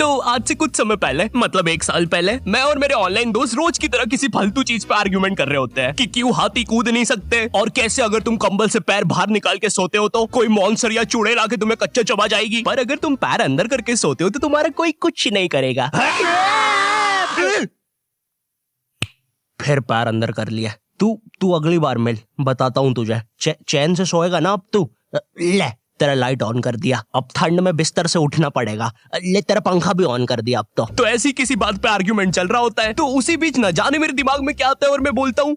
तो आज से कुछ समय पहले, मतलब 1 साल पहले, मैं और मेरे ऑनलाइन दोस्त रोज की तरह किसी फालतू चीज पे आर्ग्यूमेंट कर रहे होते हैं कि क्यों हाथी कूद नहीं सकते, और कैसे अगर तुम कंबल से पैर बाहर निकाल के सोते हो तो कोई मॉन्स्टर या चुड़ैल आके तुम्हें कच्चा चबा जाएगी, पर अगर तुम पैर अंदर करके सोते हो तो तुम्हारा कोई कुछ नहीं करेगा। फिर पैर अंदर कर लिया। तू अगली बार मिल, बताता हूँ तुझे। चैन से सोएगा ना अब तू। ले तेरा लाइट ऑन कर दिया, अब ठंड में बिस्तर से उठना पड़ेगा। ले तेरा पंखा भी ऑन कर दिया अब तो ऐसी किसी बात पे आर्ग्यूमेंट चल रहा होता है, तो उसी बीच न जाने मेरे दिमाग में क्या आता है और मैं बोलता हूँ,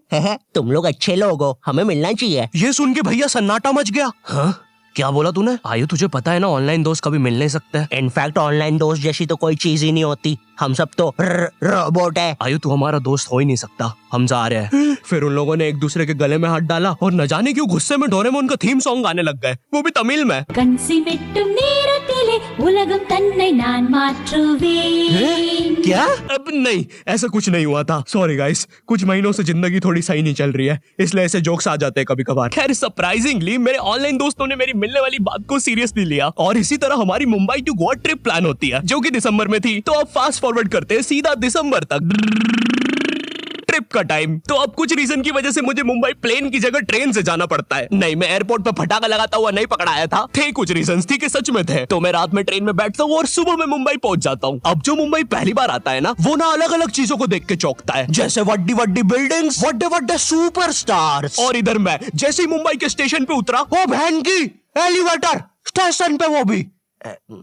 तुम लोग अच्छे लोग हो, हमें मिलना चाहिए। ये सुन के भैया सन्नाटा मच गया। हाँ क्या बोला तूने? आयु तुझे पता है ना ऑनलाइन दोस्त कभी मिल नहीं सकते। इनफैक्ट ऑनलाइन दोस्त जैसी तो कोई चीज ही नहीं होती, हम सब तो रोबोट है। आयु तू हमारा दोस्त हो ही नहीं सकता, हम जा रहे हैं। फिर उन लोगों ने एक दूसरे के गले में हाथ डाला और न जाने क्यों गुस्से में डोरेमोन का थीम सॉन्ग गाने लग गए, वो भी तमिल में। क्या? अब नहीं, ऐसा कुछ नहीं हुआ था। सॉरी गाइस, कुछ महीनों से जिंदगी थोड़ी सही नहीं चल रही है, इसलिए ऐसे जोक्स आ जाते हैं कभी कभार। खैर सरप्राइजिंगली मेरे ऑनलाइन दोस्तों ने मेरी मिलने वाली बात को सीरियसली लिया और इसी तरह हमारी Mumbai to Goa trip plan होती है, जो कि दिसंबर में थी। तो अब फास्ट फॉरवर्ड करते हैं सीधा दिसंबर तक ट्रिप का टाइम। तो अब कुछ रीजन की वजह से मुझे मुंबई प्लेन की जगह ट्रेन से जाना पड़ता है। नहीं, मैं एयरपोर्ट पर फटाका लगाता हुआ नहीं पकड़ाया था, थे कुछ रीजंस, थी कि सच में थे। तो मैं रात में ट्रेन में बैठता हूँ और सुबह में मुंबई पहुंच जाता हूँ। अब जो मुंबई पहली बार आता है ना, वो ना अलग अलग चीजों को देख के चौंकता है, जैसे वड्डी वड्डी बिल्डिंग्स, वड्डे वड्डे सुपरस्टार्स। और इधर मैं जैसे ही मुंबई के स्टेशन पे उतरा, ओ बहन की एलिवेटर स्टेशन पे, वो भी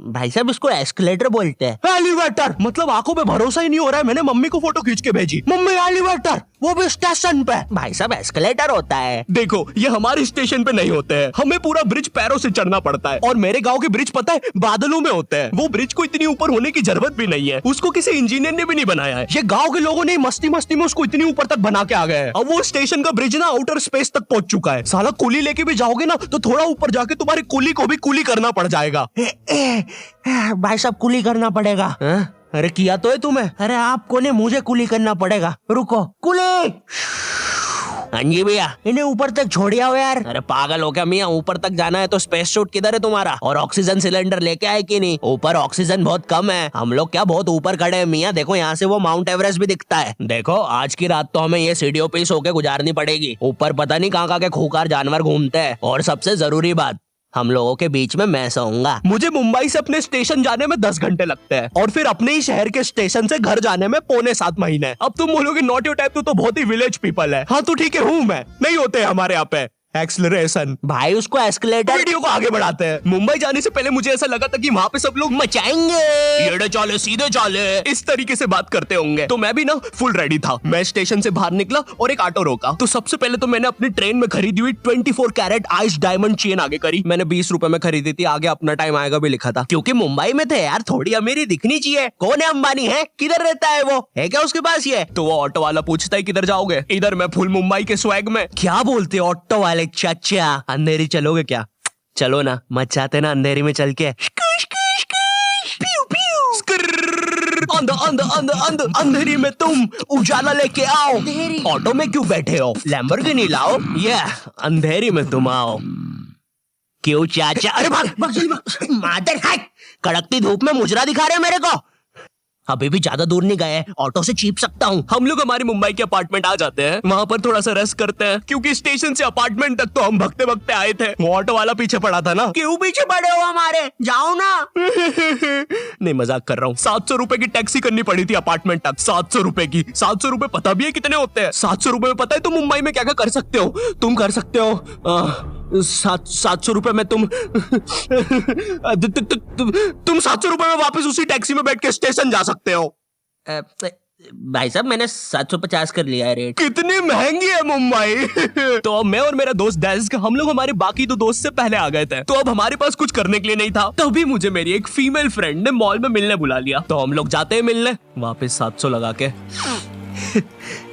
भाई साहब इसको एस्केलेटर बोलते हैं। एलिवेटर मतलब आंखों पे भरोसा ही नहीं हो रहा है। मैंने मम्मी को फोटो खींच के भेजी, मम्मी एलिवेटर, वो भी स्टेशन पे। भाई साहब एस्केलेटर होता है। देखो ये हमारे स्टेशन पे नहीं होते हैं, हमें पूरा ब्रिज पैरों से चढ़ना पड़ता है। और मेरे गांव के ब्रिज पता है बादलों में होते हैं। वो ब्रिज को इतनी ऊपर होने की जरूरत भी नहीं है, उसको किसी इंजीनियर ने भी नहीं बनाया है, ये गाँव के लोगों ने मस्ती मस्ती में उसको इतनी ऊपर तक बना के आ गए। अब वो स्टेशन का ब्रिज ना आउटर स्पेस तक पहुंच चुका है। साला कुली लेके भी जाओगे ना तो थोड़ा ऊपर जाके तुम्हारी कुली को भी कुली करना पड़ जाएगा। भाई साहब कुली करना पड़ेगा। अरे किया तो है तुम्हें। अरे आपको ने मुझे कुली करना पड़ेगा, रुको। कुली। हाँ जी भैया, इन्हें ऊपर तक छोड़िया हो यार। अरे पागल हो क्या मियाँ, ऊपर तक जाना है तो स्पेस सूट किधर है तुम्हारा? और ऑक्सीजन सिलेंडर लेके आए कि नहीं? ऊपर ऑक्सीजन बहुत कम है, हम लोग क्या बहुत ऊपर खड़े हैं मियाँ। देखो यहाँ से वो माउंट एवरेस्ट भी दिखता है। देखो आज की रात तो हमें ये सीढ़ियों पे सो के गुजारनी पड़ेगी, ऊपर पता नहीं कहाँ के खूंखार जानवर घूमते हैं। और सबसे जरूरी बात, हम लोगों के बीच में मैं सोऊंगा। मुझे मुंबई से अपने स्टेशन जाने में 10 घंटे लगते हैं और फिर अपने ही शहर के स्टेशन से घर जाने में 6.25 महीने। अब तुम बोलोगे नॉट योर टाइप, तो बहुत ही विलेज पीपल है। हाँ तो ठीक है, हूँ मैं, नहीं होते हमारे यहाँ पे एक्सेलरेशन। भाई उसको एस्केलेटर। वीडियो को आगे बढ़ाते हैं। मुंबई जाने से पहले मुझे ऐसा लगा था कि वहाँ पे सब लोग मचाएंगे, येड़े चाले सीधे चाले, इस तरीके से बात करते होंगे। तो मैं भी ना फुल रेडी था। मैं स्टेशन से बाहर निकला और एक ऑटो रोका। तो सबसे पहले तो मैंने अपनी ट्रेन में खरीदी हुई 24 कैरेट आइस डायमंड चेन आगे करी। मैंने 20 रुपए में खरीदी थी, आगे अपना टाइम आएगा भी लिखा था, क्योंकि मुंबई में थे यार, थोड़ी अमीरी दिखनी चाहिए। कौन है अंबानी? है किधर रहता है वो, है क्या उसके पास ये? तो वो ऑटो वाला पूछता है किधर जाओगे? इधर मैं फुल मुंबई के स्वैग में। क्या बोलते ऑटो वाले? चाचा अंधेरी चलोगे क्या? चलो ना, मचाते ना अंधेरी में चल के। अंधेरी में तुम उजाला लेके आओ। ऑटो में क्यों बैठे हो? लैम्बोर्गिनी लाओ। ये अंधेरी में तुम आओ। क्यों चाचा? अरे भाग मादर है, कड़कती धूप में मुजरा दिखा रहे मेरे को। अभी भी ज्यादा दूर नहीं गए, ऑटो से चीप सकता हूँ। हम लोग हमारी मुंबई के अपार्टमेंट आ जाते हैं, वहाँ पर थोड़ा सा रेस्ट करते हैं, क्योंकि स्टेशन से अपार्टमेंट तक तो हम भगते भगते आए थे। वो ऑटो वाला पीछे पड़ा था ना। क्यों पीछे पड़े हो हमारे? जाओ ना। नहीं मजाक कर रहा हूँ। 700 रुपए की टैक्सी करनी पड़ी थी अपार्टमेंट तक। 700 रुपए की। 700 रुपए पता भी है कितने होते हैं? 700 रुपए में पता है तुम मुंबई में क्या क्या कर सकते हो? तुम कर सकते हो 700 रुपए में तुम 700 रुपए में वापस उसी टैक्सी में बैठ के स्टेशन जा सकते हो। भाई साहब मैंने 750 कर लिया है रेट। कितनी महंगी है मुंबई। तो अब मैं और मेरा दोस्त डेस्क, हम लोग हमारे बाकी 2 दोस्त से पहले आ गए थे। तो अब हमारे पास कुछ करने के लिए नहीं था। तभी मुझे मेरी एक फीमेल फ्रेंड ने मॉल में मिलने बुला लिया। तो हम लोग जाते हैं मिलने, वापस 700 लगा के।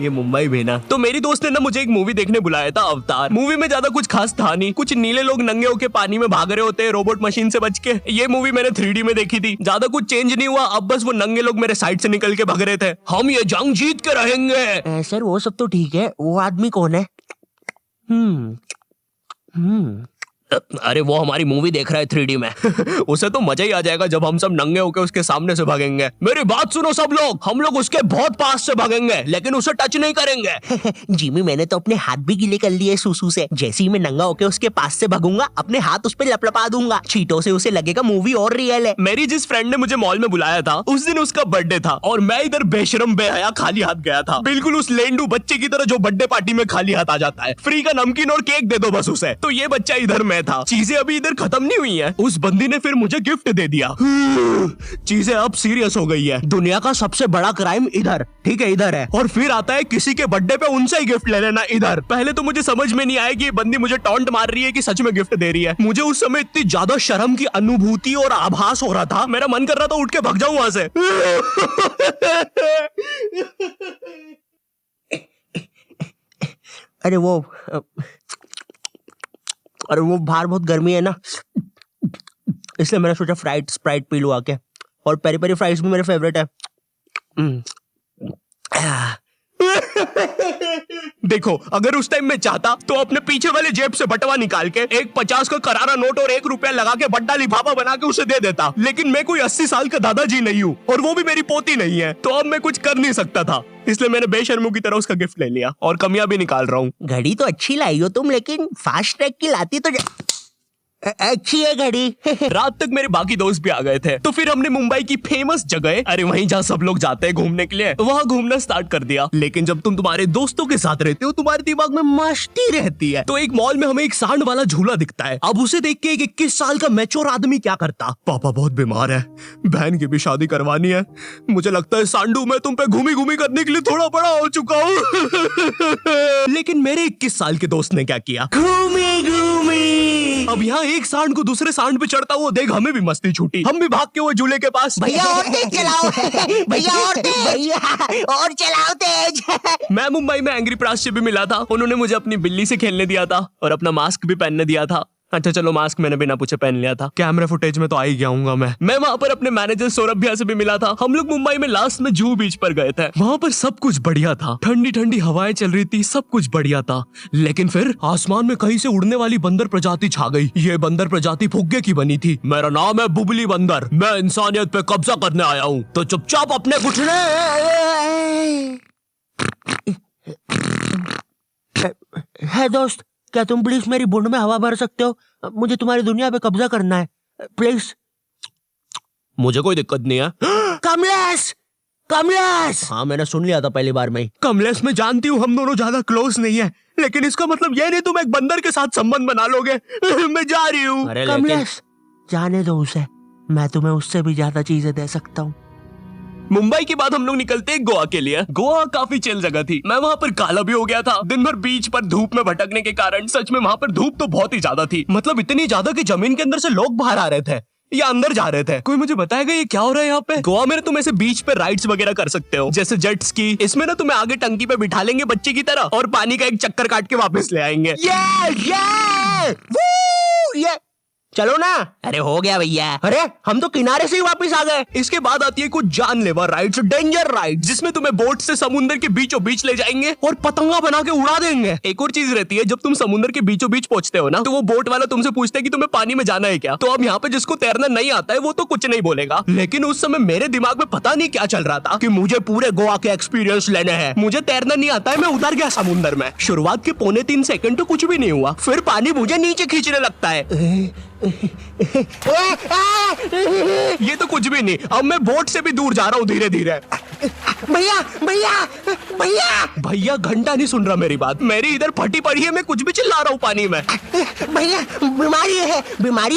ये मुंबई भी ना। तो मेरी दोस्त ने ना मुझे एक मूवी देखने बुलाया था, अवतार। मूवी में ज्यादा कुछ खास था नहीं, कुछ नीले लोग नंगे होके पानी में भाग रहे होते हैं रोबोट मशीन से बच के। ये मूवी मैंने 3D में देखी थी, ज्यादा कुछ चेंज नहीं हुआ। अब बस वो नंगे लोग मेरे साइड से निकल के भाग रहे थे। हम ये जंग जीत के रहेंगे। सर वो सब तो ठीक है, वो आदमी कौन है? अरे वो हमारी मूवी देख रहा है 3D में। उसे तो मजा ही आ जाएगा जब हम सब नंगे होकर उसके सामने से भागेंगे। मेरी बात सुनो सब लोग, हम लोग उसके बहुत पास से भागेंगे लेकिन उसे टच नहीं करेंगे। जिमी मैंने तो अपने हाथ भी गीले कर लिए सूसू से। जैसे ही मैं नंगा होकर उसके पास से भागूंगा अपने हाथ उस पे लपलपा दूंगा, चीटों से उसे लगेगा मूवी और रियल है। मेरी जिस फ्रेंड ने मुझे मॉल में बुलाया था उस दिन उसका बर्थडे था और मैं इधर बेशरम बेहया खाली हाथ गया था, बिल्कुल उस लेंडू बच्चे की तरह जो बर्थडे पार्टी में खाली हाथ आ जाता है। फ्री का नमकीन और केक दे दो बस उसे। तो ये बच्चा इधर मैं था। चीजें अभी इधर खत्म नहीं हुई हैं। उस बंदी ने फिर मुझे गिफ्ट दे दिया। चीजें अब सीरियस हो गई है। दुनिया का सबसे बड़ा क्राइम इधर, ठीक है इधर है, और फिर आता है किसी के बर्थडे पे उनसे ही गिफ्ट ले लेना इधर। पहले तो मुझे समझ में नहीं आया कि ये बंदी मुझे टॉन्ट मार रही है कि सच में गिफ्ट दे रही है। मुझे उस समय इतनी ज्यादा शर्म की अनुभूति और आभास हो रहा था, मेरा मन कर रहा था उठ के भाग जाऊं वहां से। अरे वो बाहर बहुत गर्मी है ना, इसलिए मैंने सोचा स्प्राइट पी लूं आके। और पेरी पेरी फ्राइज भी मेरे फेवरेट है। देखो अगर उस टाइम में चाहता तो अपने पीछे वाले जेब से बटवा निकाल के एक 50 का करारा नोट और 1 रुपया लगा के बड्डा लिफाफा बना के उसे दे देता, लेकिन मैं कोई 80 साल का दादाजी नहीं हूँ और वो भी मेरी पोती नहीं है, तो अब मैं कुछ कर नहीं सकता था। इसलिए मैंने बेशर्मों की तरह उसका गिफ्ट ले लिया और कमियां भी निकाल रहा हूँ। घड़ी तो अच्छी लाई हो तुम, लेकिन फास्ट ट्रैक की लाती तो अच्छी है घड़ी। रात तक मेरे बाकी दोस्त भी आ गए थे, तो फिर हमने मुंबई की फेमस जगह, अरे वहीं जहाँ सब लोग जाते हैं घूमने के लिए, वहाँ घूमना स्टार्ट कर दिया। लेकिन जब तुम तुम्हारे दोस्तों के साथ रहते हो तुम्हारे दिमाग में मस्ती रहती है। तो एक मॉल में हमें एक सांड वाला झूला दिखता है। अब उसे देख के एक 21 साल का मैच्योर आदमी क्या करता, पापा बहुत बीमार है, बहन की भी शादी करवानी है, मुझे लगता है सांडू मैं तुम पे घूमी घूमी करने के लिए थोड़ा बड़ा हो चुका हूँ। लेकिन मेरे 21 साल के दोस्त ने क्या किया, घूमी घूमी। अब यहाँ एक सांड को दूसरे सांड पे चढ़ता हुआ देख हमें भी मस्ती छूटी। हम भी भाग के वो झूले के पास, भैया और तेज चलाओ, भैया और तेज, भैया और चलाओ तेज। मैं मुंबई में एंग्री प्रास से भी मिला था। उन्होंने मुझे अपनी बिल्ली से खेलने दिया था और अपना मास्क भी पहनने दिया था। अच्छा चलो मास्क मैंने बिना पूछे पहन लिया था, कैमरा फुटेज में तो आ ही गया हूँ मैं वहाँ पर अपने मैनेजर सौरभ भैया से भी मिला था। हम लोग मुंबई में लास्ट में जुहू बीच पर गए थे। वहाँ पर सब कुछ बढ़िया था, ठंडी ठंडी हवाएं चल रही थी, सब कुछ बढ़िया था। लेकिन फिर आसमान में कहीं से उड़ने वाली बंदर प्रजाति छा गई। ये बंदर प्रजाति फुग्गे की बनी थी। मेरा नाम है बुबली बंदर, मैं इंसानियत पे कब्जा करने आया हूँ, तो चुपचाप अपने घुटने। है दोस्त, क्या तुम प्लीज मेरी बुंड में हवा भर सकते हो? मुझे तुम्हारी दुनिया पे कब्जा करना है प्लीज। मुझे कोई दिक्कत नहीं है। कमलेश, हाँ मैंने सुन लिया था पहली बार में। कमलेश मैं जानती हूँ हम दोनों ज्यादा क्लोज नहीं है, लेकिन इसका मतलब ये नहीं तुम एक बंदर के साथ संबंध बना लोगे। मैं जा रही हूँ। कमलेश जाने दो उसे, मैं तुम्हें उससे भी ज्यादा चीजें दे सकता हूँ। मुंबई के बाद हम लोग निकलते हैं गोवा के लिए। गोवा काफी चिल जगह थी। मैं वहाँ पर काला भी हो गया था दिन भर बीच पर धूप में भटकने के कारण। सच में वहाँ पर धूप तो बहुत ही ज्यादा थी, मतलब इतनी ज्यादा कि जमीन के अंदर से लोग बाहर आ रहे थे या अंदर जा रहे थे। कोई मुझे बताएगा ये क्या हो रहा है यहाँ पे? गोवा में तुम ऐसे बीच पे राइड्स वगैरह कर सकते हो, जैसे जेट स्की। इसमें ना तुम्हें आगे टंकी पे बिठा लेंगे बच्चे की तरह और पानी का एक चक्कर काट के वापस ले आएंगे। ये चलो ना। अरे हो गया भैया, अरे हम तो किनारे से ही वापस आ गए। इसके बाद आती है कुछ जानलेवा राइड्स, डेंजर राइड, जिसमें तुम्हें बोट से समुद्र के बीचों बीच ले जाएंगे और पतंगा बना के उड़ा देंगे। एक और चीज रहती है, जब तुम समुद्र के बीचों बीच पहुंचते हो ना, तो वो बोट वाला तुमसे पूछता है कि तुम्हें पानी में जाना है क्या। तो अब यहाँ पे जिसको तैरना नहीं आता है वो तो कुछ नहीं बोलेगा, लेकिन उस समय मेरे दिमाग में पता नहीं क्या चल रहा था कि मुझे पूरे गोवा के एक्सपीरियंस लेने हैं। मुझे तैरना नहीं आता है, मैं उतर गया समुद्र में। शुरुआत के 3.25 सेकंड तो कुछ भी नहीं हुआ, फिर पानी मुझे नीचे खींचने लगता है। ये तो कुछ भी नहीं, अब मैं बोट से भी दूर जा रहा हूँ धीरे धीरे। भैया भैया भैया भैया घंटा नहीं सुन रहा मेरी बात, मेरी इधर फटी पड़ी है, मैं कुछ भी चिल्ला रहा हूँ पानी में। भैया बीमारी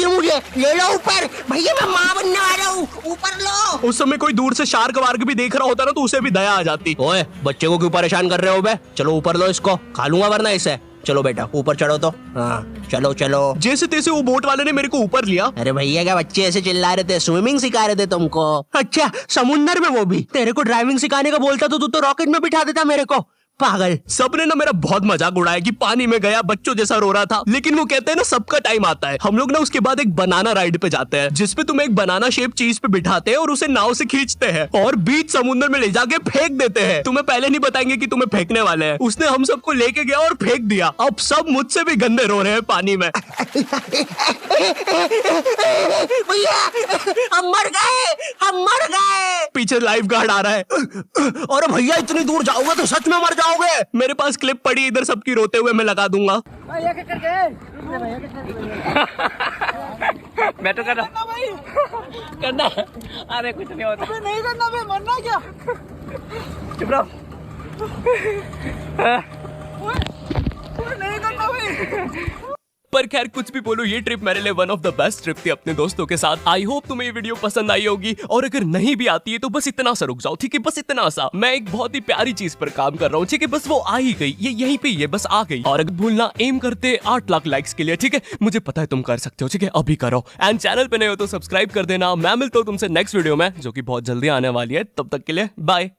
है मुझे, ले लो ऊपर। भैया मैं माँ बनने वाला हूँ, ऊपर लो। उस समय कोई दूर से शार्क वार्क भी देख रहा होता ना तो उसे भी दया आ जाती। ओए बच्चे को क्यों परेशान कर रहे हो बे? चलो ऊपर लो इसको, खा लूंगा वरना इसे। चलो बेटा ऊपर चढ़ो तो। हाँ चलो चलो। जैसे तैसे वो बोट वाले ने मेरे को ऊपर लिया। अरे भैया क्या बच्चे ऐसे चिल्ला रहे थे, स्विमिंग सिखा रहे थे तुमको? अच्छा समुंदर में, वो भी तेरे को ड्राइविंग सिखाने का बोलता तो तू तो रॉकेट में बिठा देता मेरे को। पागल। सबने ना मेरा बहुत मजाक उड़ाया कि पानी में गया बच्चों जैसा रो रहा था, लेकिन वो कहते हैं ना सबका टाइम आता है। हम लोग ना उसके बाद एक बनाना राइड पे जाते हैं, जिसपे तुम्हें एक बनाना शेप चीज पे बिठाते हैं और उसे नाव से खींचते हैं और बीच समुद्र में ले जाके फेंक देते हैं। तुम्हें पहले नहीं बताएंगे कि तुम्हें फेंकने वाले हैं। उसने हम सबको लेके गया और फेंक दिया। अब सब मुझसे भी गंदे रो रहे हैं पानी में। भैया हम मर गए, हम मर गए। पीछे लाइफ गार्ड आ रहा है। और भैया इतनी दूर जाओगे तो सच में मर जाओगे। मेरे पास क्लिप पड़ी इधर सबकी रोते हुए, मैं लगा दूंगा। मैं तो करना अरे कुछ नहीं होता, नहीं करना भाई, मरना क्या, चुप रहो, नहीं करना भाई। पर खैर कुछ भी बोलो, ये ट्रिप मेरे लिए one of the best trip थी अपने दोस्तों के साथ। आई होप तुम्हें ये वीडियो पसंद आई होगी, और अगर नहीं भी आती है तो बस इतना सा रुक जाओ, ठीक है, बस इतना सा। मैं एक बहुत ही प्यारी चीज पर काम कर रहा हूँ, ठीक है, बस वो आ ही गई, ये यहीं पे ये बस आ गई। और अगर भूलना एम करते 8 लाख लाइक्स के लिए, ठीक है, मुझे पता है तुम कर सकते हो, ठीक है, अभी करो। एंड चैनल पे नए हो तो सब्सक्राइब कर देना। मैं मिलता हूँ तुमसे नेक्स्ट वीडियो में, जो कि बहुत जल्दी आने वाली है। तब तक के लिए बाय।